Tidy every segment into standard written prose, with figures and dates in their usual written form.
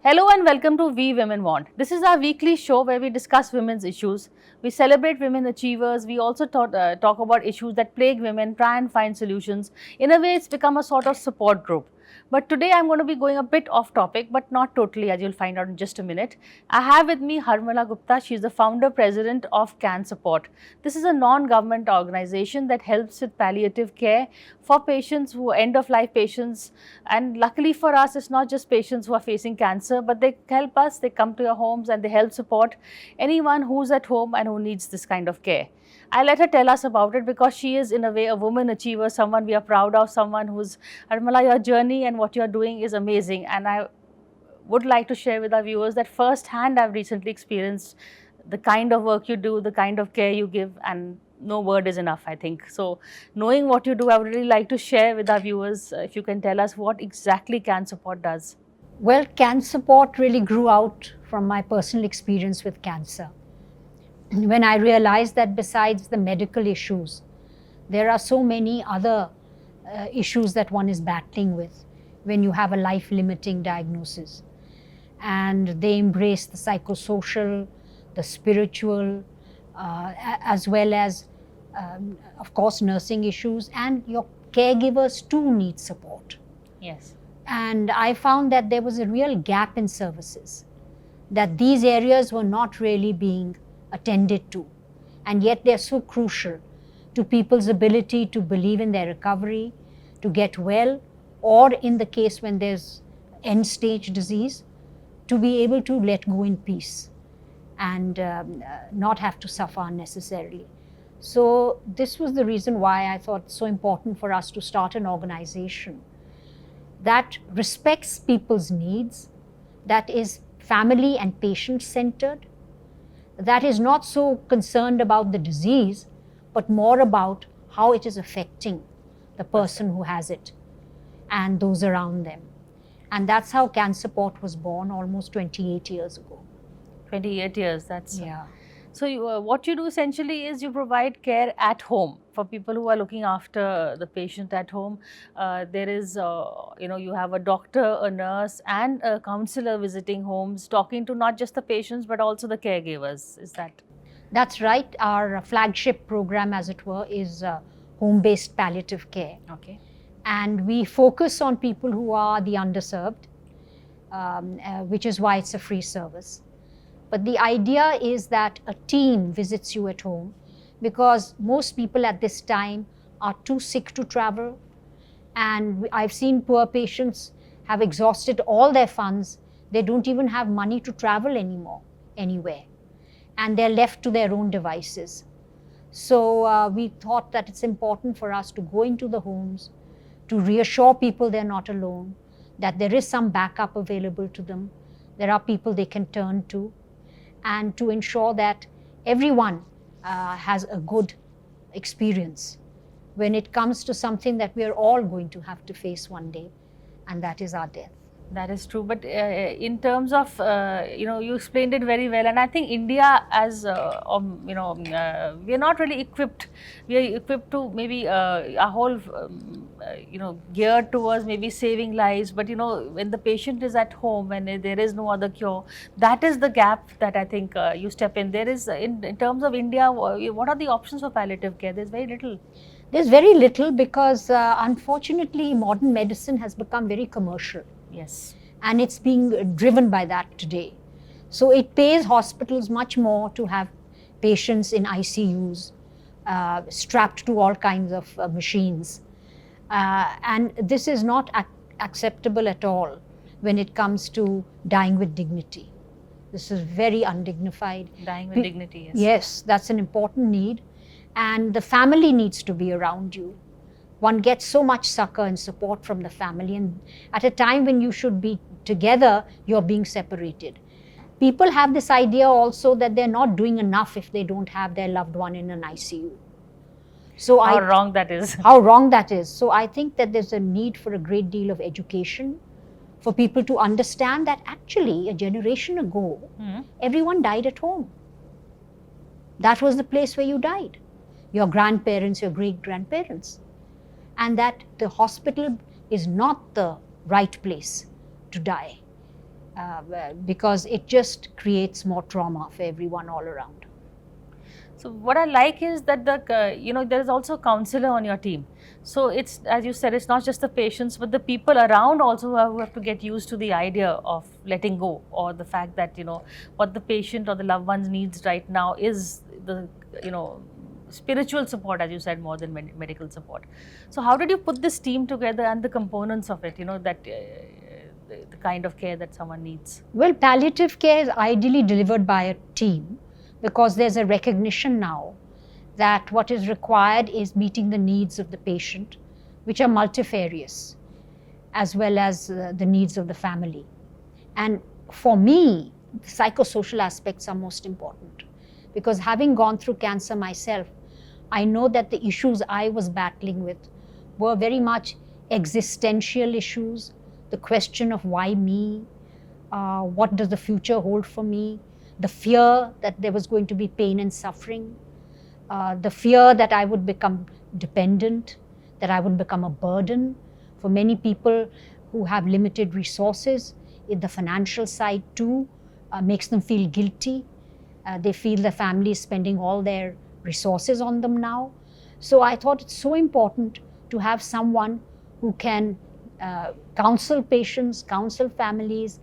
Hello and welcome to We Women Want. This is our weekly show where we discuss women's issues. We celebrate women achievers. We also talk about issues that plague women, try and find solutions. In a way, it's become a sort of support group. But today I'm going to be going a bit off topic, but not totally, as you'll find out in just a minute. I have with me Harmala Gupta. She's the founder president of Can Support. This is a non-government organization that helps with palliative care for patients who are end-of-life patients. And luckily for us, it's not just patients who are facing cancer, but they help us, they come to your homes and they help support anyone who's at home and who needs this kind of care. I let her tell us about it because she is in a way a woman achiever, someone we are proud of, someone who's, Harmala, your journey and what you're doing is amazing. And I would like to share with our viewers that firsthand I've recently experienced the kind of work you do, the kind of care you give, and no word is enough, I think. So knowing what you do, I would really like to share with our viewers, if you can tell us what exactly Can Support does. Well, Can Support really grew out from my personal experience with cancer. When I realized that besides the medical issues, there are so many other issues that one is battling with when you have a life-limiting diagnosis. And they embrace the psychosocial, the spiritual, as well as, of course, nursing issues, and your caregivers too need support. Yes. And I found that there was a real gap in services, that these areas were not really being attended to, and yet they're so crucial to people's ability to believe in their recovery, to get well, or in the case when there's end-stage disease, to be able to let go in peace and not have to suffer unnecessarily. So this was the reason why I thought it's so important for us to start an organization that respects people's needs, that is family and patient-centered, that is not so concerned about the disease, but more about how it is affecting the person who has it and those around them. And that's how Can Support was born almost 28 years ago. 28 years, that's... Yeah. So what you do essentially is you provide care at home for people who are looking after the patient at home. There is, you have a doctor, a nurse and a counselor visiting homes, talking to not just the patients but also the caregivers. Is that? That's right. Our flagship program, as it were, is home-based palliative care. Okay. And we focus on people who are the underserved, which is why it's a free service. But the idea is that a team visits you at home, because most people at this time are too sick to travel. And I've seen poor patients have exhausted all their funds. They don't even have money to travel anymore, anywhere. And they're left to their own devices. So we thought that it's important for us to go into the homes, to reassure people they're not alone, that there is some backup available to them. There are people they can turn to, and to ensure that everyone has a good experience when it comes to something that we are all going to have to face one day, and that is our death. That is true, but in terms of, you explained it very well, and I think India as, we are not really equipped. We are equipped to maybe our whole, geared towards maybe saving lives, but when the patient is at home, when there is no other cure, that is the gap that I think you step in. There is, in terms of India, what are the options for palliative care? There's very little. There's very little because unfortunately modern medicine has become very commercial. Yes. And it's being driven by that today. So it pays hospitals much more to have patients in ICUs, strapped to all kinds of machines. And this is not acceptable at all when it comes to dying with dignity. This is very undignified. Dying with dignity, yes. Yes, that's an important need. And the family needs to be around you. One gets so much succor and support from the family, and at a time when you should be together, you're being separated. People have this idea also that they're not doing enough if they don't have their loved one in an ICU. So how wrong that is. How wrong that is. So I think that there's a need for a great deal of education, for people to understand that actually a generation ago, everyone died at home. That was the place where you died. Your grandparents, your great-grandparents. And that the hospital is not the right place to die. because it just creates more trauma for everyone all around. So what I like is that there is also a counselor on your team. So it's, as you said, it's not just the patients, but the people around also who have to get used to the idea of letting go, or the fact that what the patient or the loved ones needs right now is the spiritual support, as you said, more than medical support. So how did you put this team together and the components of it? That the kind of care that someone needs. Well, palliative care is ideally delivered by a team, because there's a recognition now that what is required is meeting the needs of the patient, which are multifarious, as well as the needs of the family. And for me, the psychosocial aspects are most important, because having gone through cancer myself, I know that the issues I was battling with were very much existential issues, the question of why me, what does the future hold for me, the fear that there was going to be pain and suffering, the fear that I would become dependent, that I would become a burden. For many people who have limited resources, the financial side too makes them feel guilty. They feel the family is spending all their resources on them now. So I thought it's so important to have someone who can counsel patients, counsel families,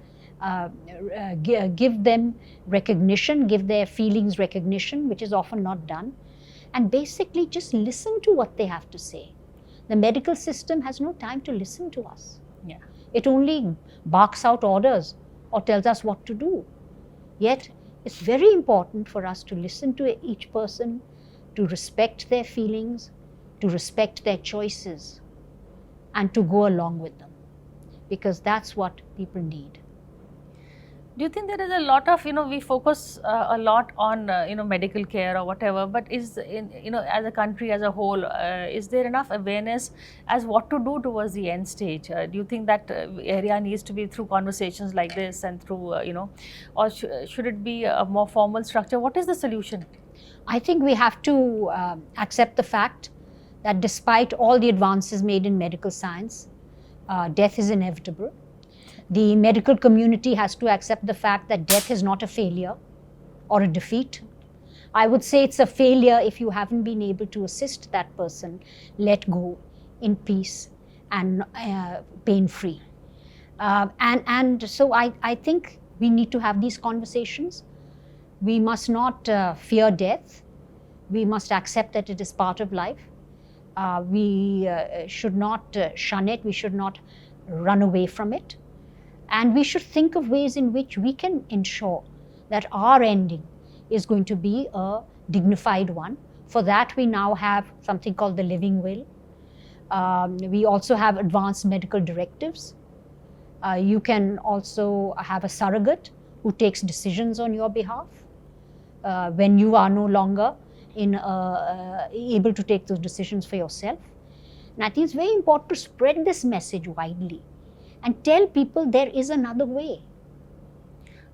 give them recognition, give their feelings recognition, which is often not done, and basically just listen to what they have to say. The medical system has no time to listen to us. Yeah. It only barks out orders or tells us what to do. Yet it's very important for us to listen to each person, to respect their feelings, to respect their choices, and to go along with them, because that's what people need. Do you think there is a lot of, we focus a lot on, medical care or whatever, but as a country as a whole, is there enough awareness as what to do towards the end stage? Do you think that area needs to be through conversations like this and through, or should it be a more formal structure? What is the solution? I think we have to accept the fact that despite all the advances made in medical science, death is inevitable. The medical community has to accept the fact that death is not a failure or a defeat. I would say it's a failure if you haven't been able to assist that person let go in peace and pain-free. And so I think we need to have these conversations. We must not fear death. We must accept that it is part of life. We should not shun it. We should not run away from it. And we should think of ways in which we can ensure that our ending is going to be a dignified one. For that, we now have something called the living will. We also have advanced medical directives. You can also have a surrogate who takes decisions on your behalf when you are no longer able to take those decisions for yourself. And I think it's very important to spread this message widely and tell people there is another way.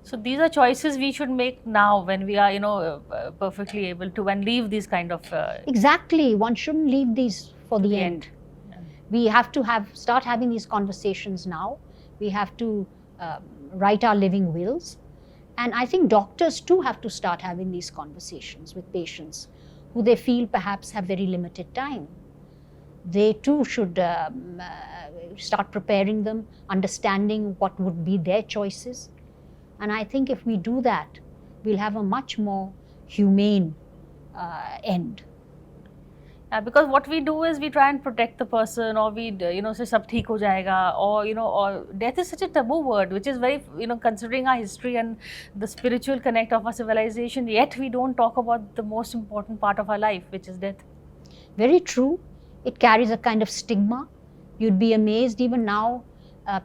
So these are choices we should make now when we are, perfectly able to, and leave these kind of... Exactly. One shouldn't leave these for the end. Yeah. We have to start having these conversations now. We have to write our living wills. And I think doctors too have to start having these conversations with patients who they feel perhaps have very limited time. They too should start preparing them, understanding what would be their choices. And I think if we do that, we'll have a much more humane end. Because what we do is we try and protect the person, or we say sab theek ho jayega, or death is such a taboo word, which is very, considering our history and the spiritual connect of our civilization, yet we don't talk about the most important part of our life, which is death. Very true. It carries a kind of stigma. You'd be amazed even now,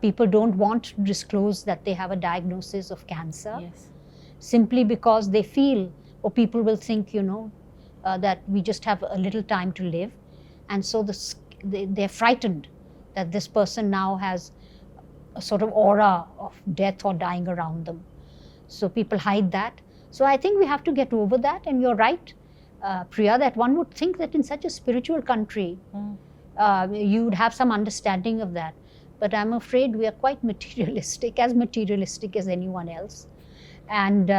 people don't want to disclose that they have a diagnosis of cancer. Yes. Simply because they feel, or people will think, that we just have a little time to live. And so they're frightened that this person now has a sort of aura of death or dying around them. So people hide that. So I think we have to get over that. And you're right, Priya, that one would think that in such a spiritual country, you'd have some understanding of that. but I'm afraid we are quite materialistic as anyone else. And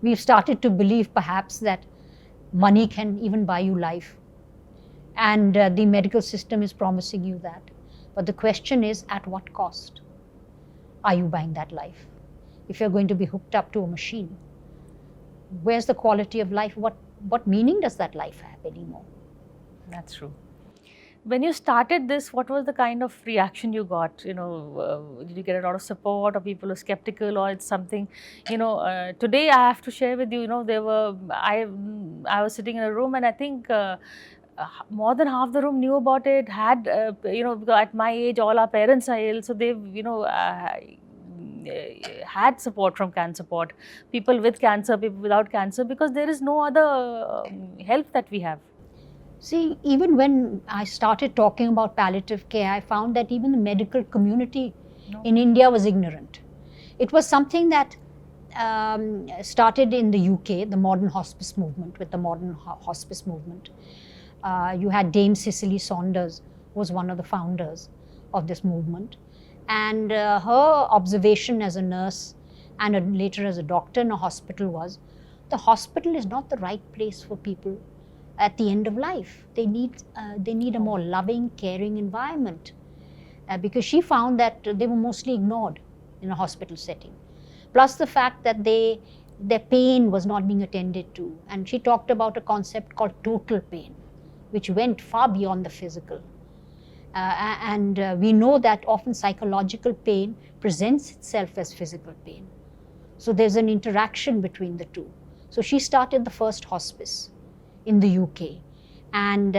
we've started to believe perhaps that money can even buy you life. And the medical system is promising you that. But the question is, at what cost are you buying that life? If you're going to be hooked up to a machine, where's the quality of life? What meaning does that life have anymore? That's true. When you started this, what was the kind of reaction you got? Did you get a lot of support, or people were skeptical, or it's something? Today I have to share with you. I was sitting in a room, and I think more than half the room knew about it. Because at my age, all our parents are ill, so they've had support from CanSupport, people with cancer, people without cancer, because there is no other help that we have. See, even when I started talking about palliative care, I found that even the medical community in India was ignorant. It was something that started in the UK, the modern hospice movement, with the modern hospice movement. You had Dame Cicely Saunders, who was one of the founders of this movement. And her observation as a nurse and later as a doctor in a hospital was, the hospital is not the right place for people at the end of life. They need a more loving, caring environment, because she found that they were mostly ignored in a hospital setting. Plus the fact that their pain was not being attended to. And she talked about a concept called total pain, which went far beyond the physical. We know that often psychological pain presents itself as physical pain. So there's an interaction between the two. So she started the first hospice in the UK and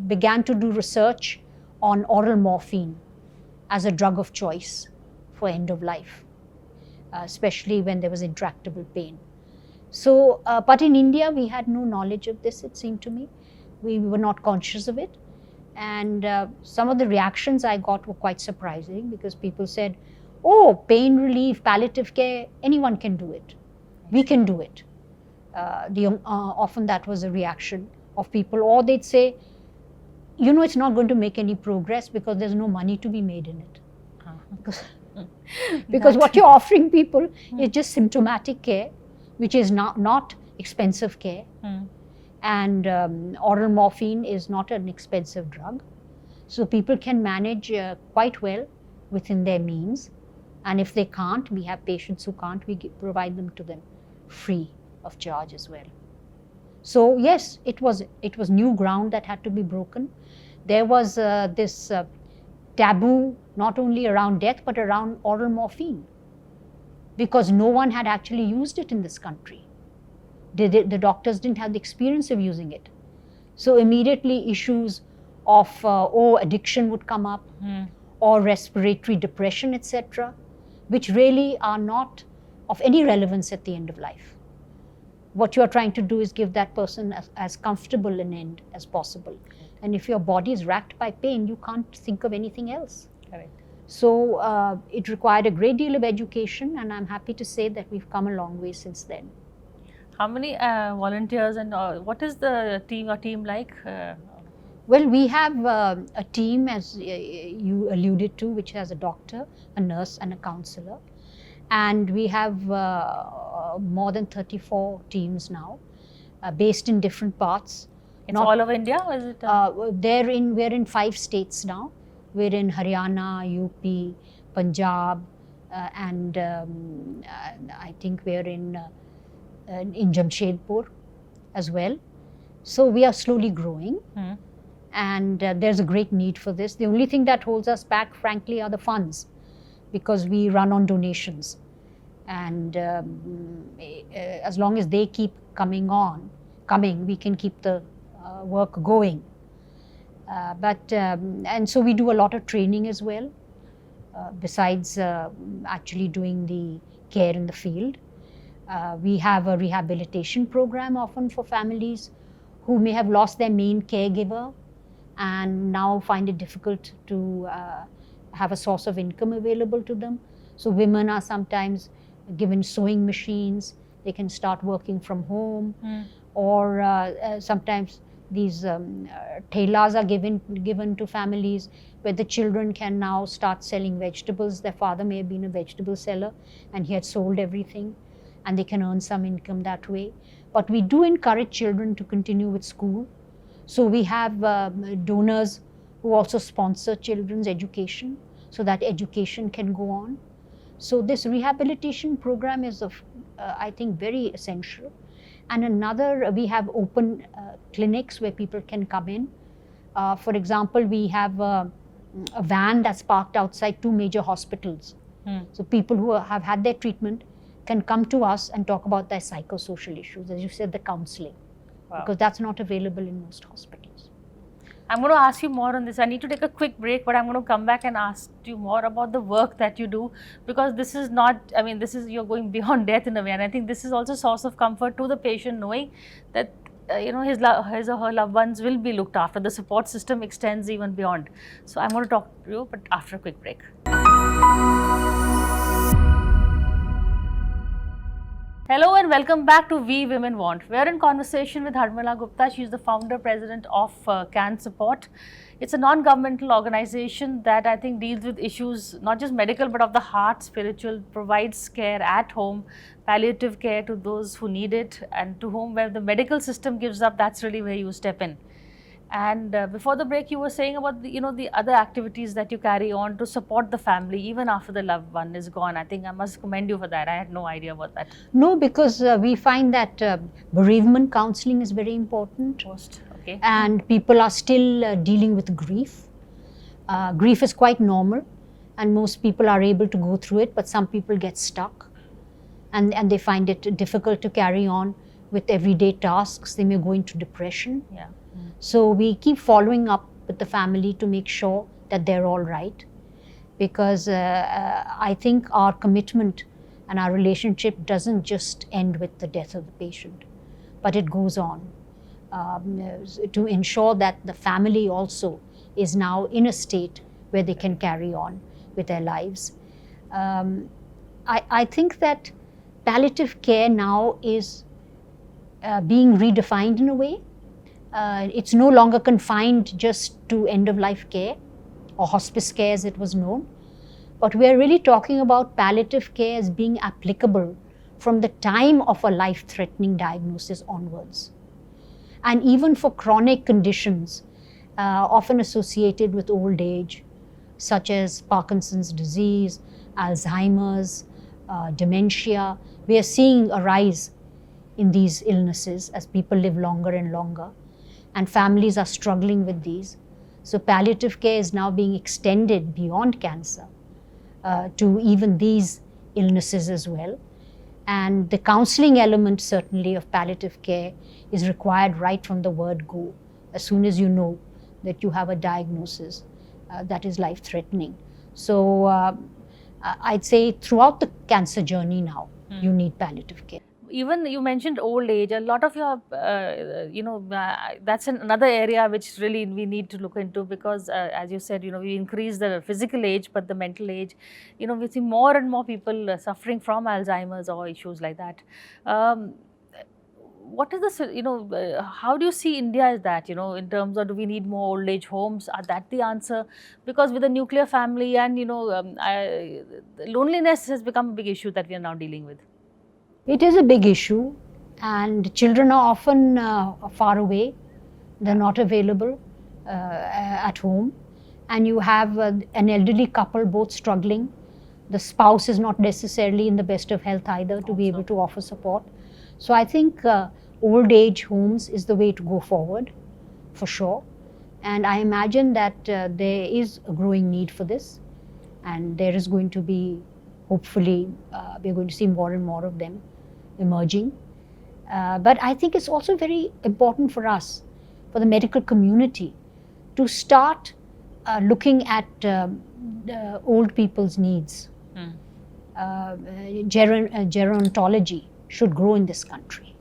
began to do research on oral morphine as a drug of choice for end of life, especially when there was intractable pain. So, but in India, we had no knowledge of this, it seemed to me. We were not conscious of it. And some of the reactions I got were quite surprising, because people said, oh, pain relief, palliative care, anyone can do it. We can do it. Often that was a reaction of people, or they'd say, it's not going to make any progress because there's no money to be made in it. Because what you're offering people is just symptomatic care, which is not expensive care. And oral morphine is not an expensive drug. So people can manage quite well within their means. And if they can't, we have patients who can't, we provide them to them free of charge as well. So yes, it was new ground that had to be broken. There was this taboo not only around death but around oral morphine, because no one had actually used it in this country. The doctors didn't have the experience of using it. So immediately issues of addiction would come up, or respiratory depression, etc., which really are not of any relevance at the end of life. What you're trying to do is give that person as comfortable an end as possible. And if your body is racked by pain, you can't think of anything else. Correct. So it required a great deal of education, and I'm happy to say that we've come a long way since then. How many volunteers, and what is the team like? Well, we have a team, as you alluded to, which has a doctor, a nurse, and a counselor. And we have more than 34 teams now, based in different parts. It's all over India, or is it? We're in 5 states now. We're in Haryana, UP, Punjab, and I think we're in Jamshedpur as well. So we are slowly growing. And there's a great need for this. The only thing that holds us back, frankly, are the funds, because we run on donations. And as long as they keep coming, we can keep the work going. And so we do a lot of training as well, besides actually doing the care in the field. We have a rehabilitation program often for families who may have lost their main caregiver and now find it difficult to have a source of income available to them. So women are sometimes given sewing machines, they can start working from home, or sometimes these thelas are given to families where the children can now start selling vegetables. Their father may have been a vegetable seller and he had sold everything, and they can earn some income that way. But we do encourage children to continue with school. So we have donors who also sponsor children's education so that education can go on. So this rehabilitation program is of, I think, very essential. And another, we have open clinics where people can come in. For example, we have a van that's parked outside 2 major hospitals. So people who have had their treatment can come to us and talk about their psychosocial issues, as you said, the counseling, because that's not available in most hospitals. I'm going to ask you more on this. I need to take a quick break, but I'm going to come back and ask you more about the work that you do, because this is not, I mean, this is, you're going beyond death in a way, and I think this is also a source of comfort to the patient, knowing that his or her loved ones will be looked after. The support system extends even beyond. So I'm going to talk to you, but after a quick break. Hello and welcome back to We Women Want. We're in conversation with Harmila Gupta. She's the founder president of Can Support. It's a non-governmental organization that I think deals with issues not just medical but of the heart, spiritual, provides care at home, palliative care to those who need it, and to whom where the medical system gives up, that's really where you step in. And before the break, you were saying about the other activities that you carry on to support the family even after the loved one is gone. I think I must commend you for that. I had no idea about that. No, because we find that bereavement counseling is very important. Okay. And people are still dealing with grief. Grief is quite normal, and most people are able to go through it, but some people get stuck and they find it difficult to carry on with everyday tasks. They may go into depression. Yeah. So we keep following up with the family to make sure that they're all right, because I think our commitment and our relationship doesn't just end with the death of the patient, but it goes on to ensure that the family also is now in a state where they can carry on with their lives. I think that palliative care now is being redefined in a way. It's no longer confined just to end-of-life care or hospice care as it was known, but we are really talking about palliative care as being applicable from the time of a life-threatening diagnosis onwards. And even for chronic conditions often associated with old age, such as Parkinson's disease, Alzheimer's, dementia, we are seeing a rise in these illnesses as people live longer and longer, and families are struggling with these. So palliative care is now being extended beyond cancer to even these illnesses as well. And the counseling element certainly of palliative care is required right from the word go, as soon as you know that you have a diagnosis that is life-threatening. So I'd say throughout the cancer journey now, you need palliative care. Even you mentioned old age, a lot of your, that's another area which really we need to look into, because as you said, we increase the physical age, but the mental age, we see more and more people suffering from Alzheimer's or issues like that. What is this, how do you see India as that, in terms of, do we need more old age homes? Are that the answer? Because with a nuclear family and, loneliness has become a big issue that we are now dealing with. It is a big issue, and children are often far away. They're not available at home, and you have an elderly couple both struggling. The spouse is not necessarily in the best of health either to be able to offer support. So I think old age homes is the way to go forward, for sure. And I imagine that there is a growing need for this, and there is going to be, hopefully, we're going to see more and more of them emerging. But I think it's also very important for us, for the medical community, to start looking at old people's needs. Gerontology should grow in this country,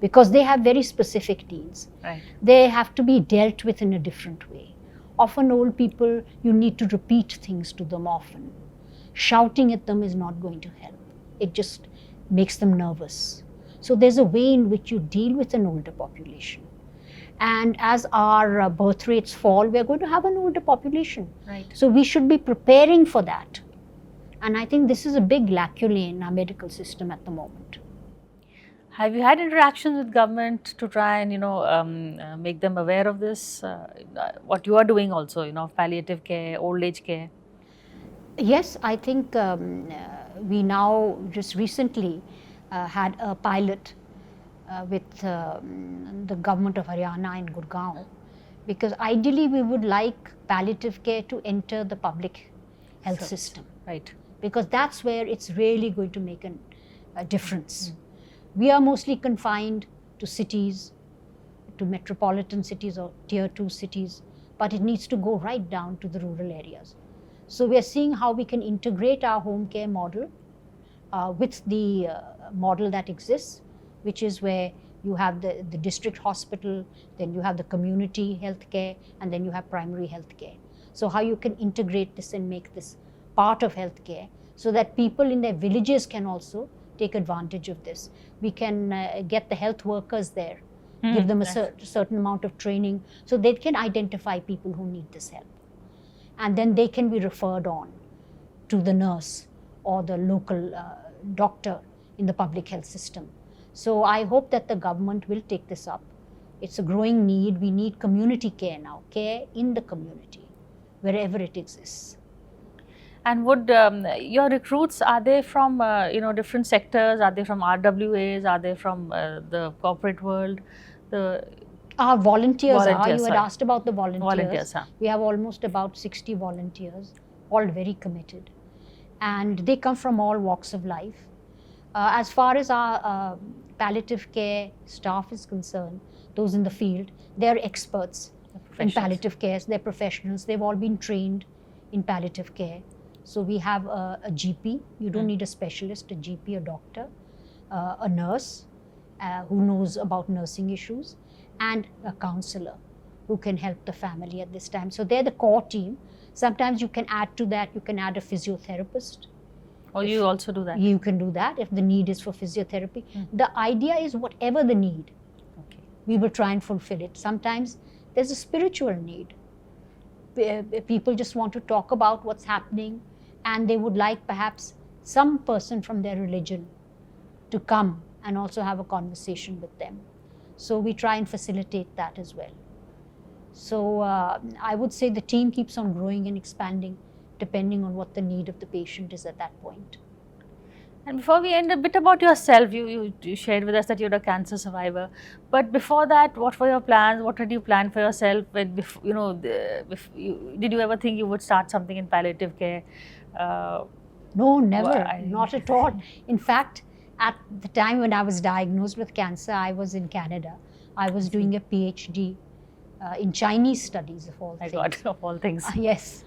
because they have very specific needs. Right. They have to be dealt with in a different way. Often old people, you need to repeat things to them often. Shouting at them is not going to help. It just makes them nervous. So there's a way in which you deal with an older population. And as our birth rates fall, we're going to have an older population. Right. So we should be preparing for that. And I think this is a big lacuna in our medical system at the moment. Have you had interactions with government to try and make them aware of this? What you are doing also, palliative care, old age care. Yes, I think we now just recently had a pilot with the government of Haryana in Gurgaon, because ideally we would like palliative care to enter the public health system, Right. because that's where it's really going to make a difference. We are mostly confined to cities, to metropolitan cities or tier 2 cities, but it needs to go right down to the rural areas. So we are seeing how we can integrate our home care model with the model that exists, which is where you have the district hospital, then you have the community health care, and then you have primary health care. So how you can integrate this and make this part of health care so that people in their villages can also take advantage of this. We can get the health workers there, give them a certain amount of training so they can identify people who need this help. And then they can be referred on to the nurse or the local doctor in the public health system. So I hope that the government will take this up. It's a growing need. We need community care now, care in the community, wherever it exists. And would your recruits, are they from different sectors? Are they from RWAs? Are they from the corporate world? Our volunteers are. You had sorry. asked about the volunteers. Volunteers, huh? We have almost about 60 volunteers, all very committed. And they come from all walks of life. As far as our palliative care staff is concerned, those in the field, they're experts in palliative care. They're professionals. They've all been trained in palliative care. So we have a GP. You don't need a specialist, a GP, a doctor, a nurse who knows about nursing issues, and a counselor who can help the family at this time. So they're the core team. Sometimes you can add to that, you can add a physiotherapist. Or you also do that? You can do that if the need is for physiotherapy. The idea is whatever the need, we will try and fulfill it. Sometimes there's a spiritual need. People just want to talk about what's happening, and they would like perhaps some person from their religion to come and also have a conversation with them. So we try and facilitate that as well. So I would say the team keeps on growing and expanding depending on what the need of the patient is at that point. And before we end, a bit about yourself. You shared with us that you're a cancer survivor. But before that, what were your plans? What did you plan for yourself? Did you ever think you would start something in palliative care? No, never. Not at all. In fact, at the time when I was diagnosed with cancer, I was in Canada. I was doing a PhD in Chinese studies, of all things. God, of all things. Yes,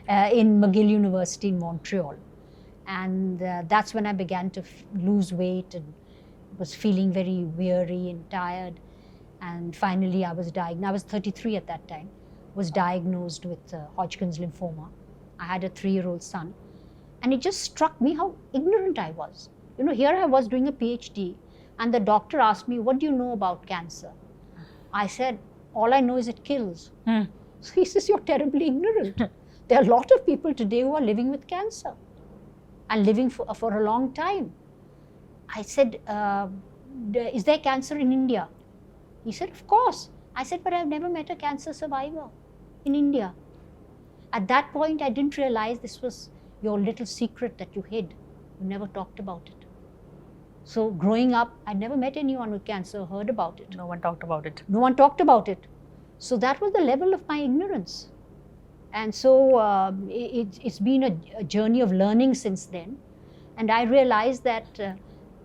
in McGill University in Montreal. And that's when I began to lose weight and was feeling very weary and tired. And finally I was diagnosed. I was 33 at that time, was diagnosed with Hodgkin's lymphoma. I had a 3-year-old son. And it just struck me how ignorant I was. Here I was doing a PhD, and the doctor asked me, what do you know about cancer? I said, all I know is it kills. So he says, you're terribly ignorant. There are a lot of people today who are living with cancer and living for a long time. I said, is there cancer in India? He said, of course. I said, but I've never met a cancer survivor in India. At that point, I didn't realize this was your little secret that you hid. You never talked about it. So growing up, I never met anyone with cancer, heard about it. No one talked about it. No one talked about it. So that was the level of my ignorance. And so it's been a journey of learning since then. And I realized that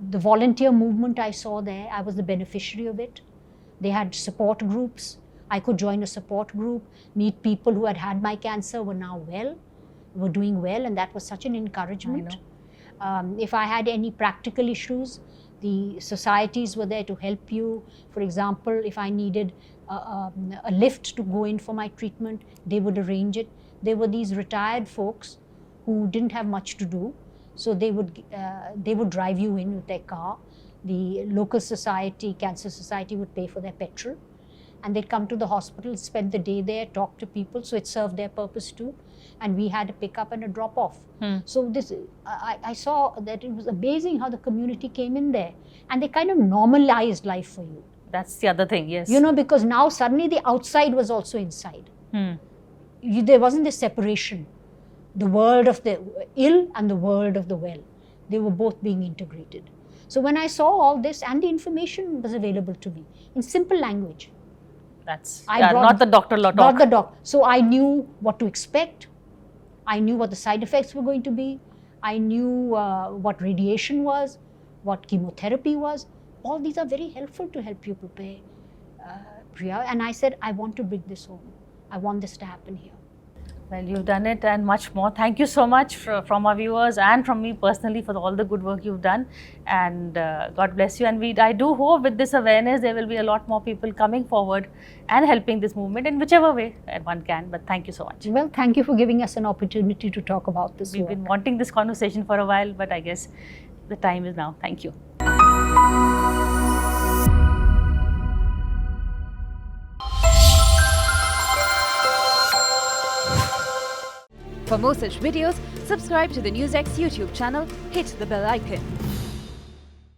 the volunteer movement I saw there, I was the beneficiary of it. They had support groups. I could join a support group, meet people who had had my cancer, were now well, were doing well, and that was such an encouragement. If I had any practical issues, the societies were there to help you. For example, if I needed a lift to go in for my treatment, they would arrange it. There were these retired folks who didn't have much to do, so they would drive you in with their car. The local society, cancer society, would pay for their petrol, and they'd come to the hospital, spend the day there, talk to people, so it served their purpose too. And we had a pick up and a drop off. So this, I saw that it was amazing how the community came in there, and they kind of normalized life for you. That's the other thing, yes. You know, because now suddenly the outside was also inside. There wasn't this separation. The world of the ill and the world of the well. They were both being integrated. So when I saw all this, and the information was available to me in simple language. That's I brought- not the doctor talk. Not the doc. So I knew what to expect. I knew what the side effects were going to be. I knew what radiation was, what chemotherapy was. All these are very helpful to help you prepare, Priya. And I said, I want to bring this home. I want this to happen here. Well, you've done it and much more. Thank you so much from our viewers and from me personally for all the good work you've done. And God bless you. And I do hope with this awareness, there will be a lot more people coming forward and helping this movement in whichever way one can. But thank you so much. Well, thank you for giving us an opportunity to talk about this We've work. been wanting this conversation for a while, but I guess the time is now. Thank you. For more such videos, subscribe to the NewsX YouTube channel, hit the bell icon.